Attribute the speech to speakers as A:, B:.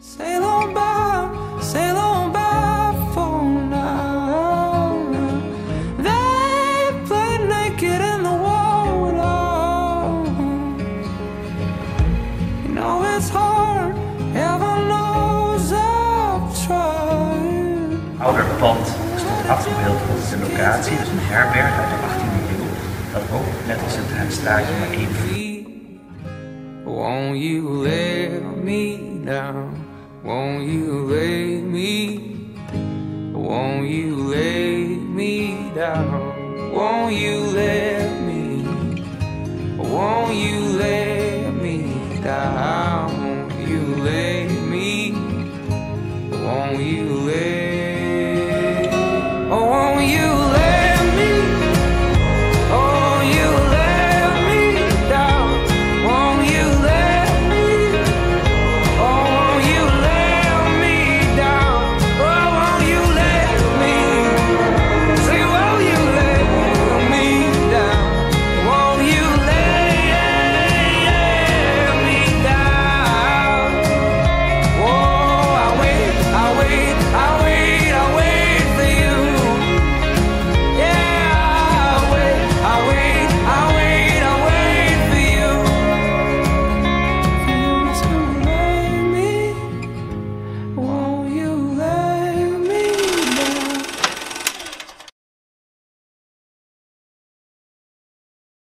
A: Sail on by for now. They play naked in the water. You know it's hard, heaven knows I've tried.
B: Ouder pand stond afgebeeld op de locatie, dus een herberg uit de 18e eeuw, dat ook net als het Rijksstraatje maar één verdieping.
A: Won't you let me down? Won't you let me? Won't you let me down? Won't you let me? Won't you let me down?